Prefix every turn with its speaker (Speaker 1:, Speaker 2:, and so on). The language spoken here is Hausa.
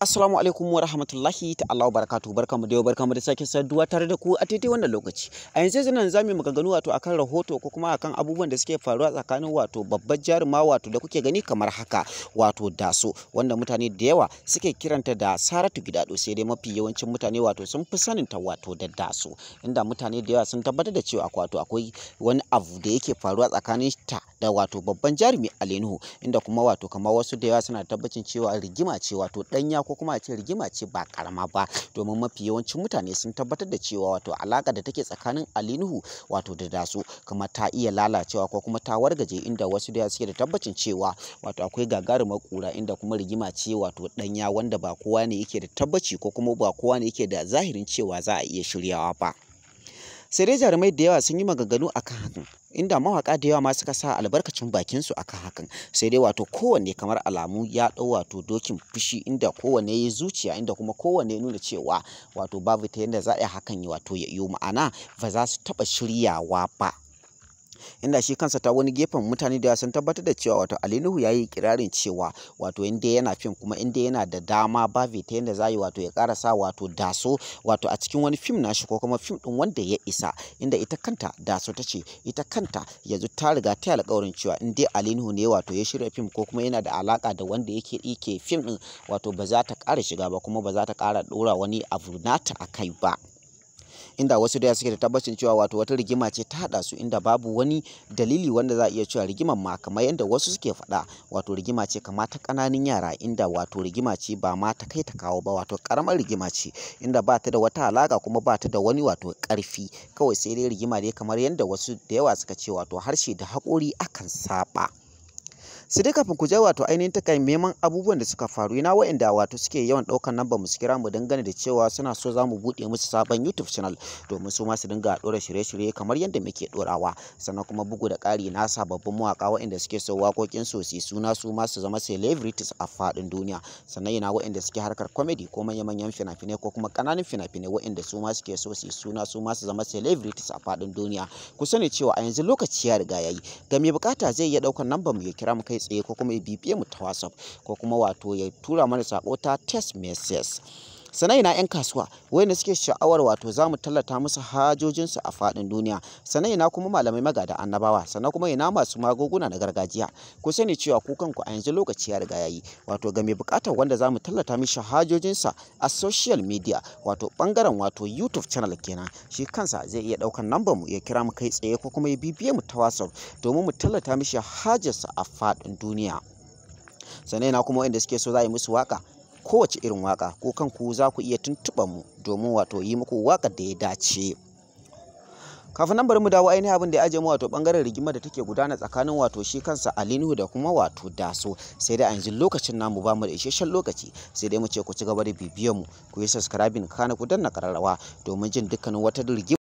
Speaker 1: Assalamu alaikum wa rahmatullahi ta'ala wa barakatuhu. Barkamu da yau, barkamu da sake saduwa tare da ku a daidai wannan lokaci. A yanzu nan zamu maganganu akan rahoto ko kuma akan abubuwan da suke faruwa tsakanin babbar jaruma da kuke gani kamar haka Daso, wanda mutane da yawa suke kiranta da Saratu Gidado, sai dai mafi yawancin mutane sun fi sanin ta da Daso, inda mutane da yawa sun tabbatar da cewa akwai wani abu da yake faruwa tsakanin ta da babban jarumi Nuhu, inda kuma kamar wasu da yawa suna tabbacin cewa rigima ce danya ko kuma a ce rigima ce ba karama ba, domin mafi yawancin mutane sun tabbatar da cewa alaka da take tsakanin Nuhu da Daso kuma ta iya lalacewa ko kuma ta wargaje, inda wasu da suke da tabbacin cewa akwai gagarumar kura, inda kuma rigima ce danya wanda ba kowa ne yake da tabbaci ko kuma ba kowa ne yake da zahirin cewa za a iya shiryawa ba. Sai dai jarumai da yawa sun yi maganganu akan hakan, inda mawaka da yawa ma suka sa albarkacin bakinsu akan hakan, sai dai kowanne kamar alamu ya ɗau dokin fushi, inda kowanne ya zuciya, inda kuma kowanne nuna cewa babu ta yadda za a yi hakan ya yi ma'ana ba za su taɓa shiryawa ba. Inda shi kansa ta wani gefen mutane da sun tabbatar da cewa Nuhu ya yi kirarin cewa inda yana fim kuma inda yana da dama babu ta yadda za yi ya karasa Daso a cikin wani fim nashi ko kuma fim din wanda ya isa, inda ita kanta Daso ta ce ita kanta yanzu ta riga ta alƙawarin cewa in dai Nuhu ne ya shirya fim ko kuma yana da alaka da wanda yake fim din ba za ta ƙara shiga ba kuma ba za ta ƙara ɗora wani abu nata a kai ba. Inda wasu da suke da tabbacin cewa wata rigima ce ta haɗa su, inda babu wani dalili wanda za a iya cewa rigiman ma kamar yadda wasu suke faɗa rigima ce kama ta ƙananan yara, inda rigima ce ba ma ta kai ta kawo ba, ƙaramar rigima ce, inda ba ta da wata alaƙa kuma ba ta da wani ƙarfi, kawai sai dai rigima dai kamar yadda wasu da yawa suka ce harshe da haƙori akan saɓa. Sai dai kafin ku je ainihin takamaiman abubuwan da suka faru, ina waɗanda suke yawan ɗaukar namba mu su kira mu dangane da cewa suna so za mu buɗe musu sabon YouTube channel domin su ma su dinga ɗora shirye-shirye kamar yadda muke ɗorawa, sannan kuma bugu da ƙari na sababbin mawaƙa waɗanda suke so waƙoƙin su suna su ma su zama celebrities a faɗin duniya, sannan ina waɗanda suke harkar comedy ko manya-manyan fina-finai ko kuma ƙananan fina-finai waɗanda su ma suke so suna su ma su zama celebrities a faɗin duniya. Ku sani cewa a yanzu lokaci ya riga yayi, ga mai bukata zai iya ɗaukar namba mu ya kira mu kai tsaye ko kuma ya bibiye mu ta WhatsApp ko kuma ya tura mana sako ta text message. Sannan ina 'yan kasuwa wanda suke sha'awar za mu tallata musu hajojinsu a faɗin duniya, sannan ina kuma malamai magada annabawa, sannan kuma ina masu magunguna na gargajiya. Ku sani cewa ku kanku a yanzu lokaci ya riga yayi, ga mai buƙatar wanda za mu tallata mishi hajojinsa a social media bangaren YouTube channel kenan, shi kansa zai iya ɗaukar lambar mu ya kira mu kai tsaye ko kuma ya bibiye mu ta WhatsApp domin mu tallata mishi hajarsa a faɗin duniya. Sannan ina kuma wanda suke so za a yi musu waka, kowace irin waka ko kanku za ku iya tuntuɓa mu domin yi muku wakar da ya dace. Kafin nan bari mu dawo ainihin abin da ya aje mu bangaren rigimar da take gudana tsakanin shi kansa Nuhu da kuma Daso, sai dai a yanzu lokacin namu ba mu da isasshen lokaci, sai dai mu ce ku ci gaba da bibiyar mu, ku yi subscribing kana ku danna kararrawa domin jin dukkanin wata rigima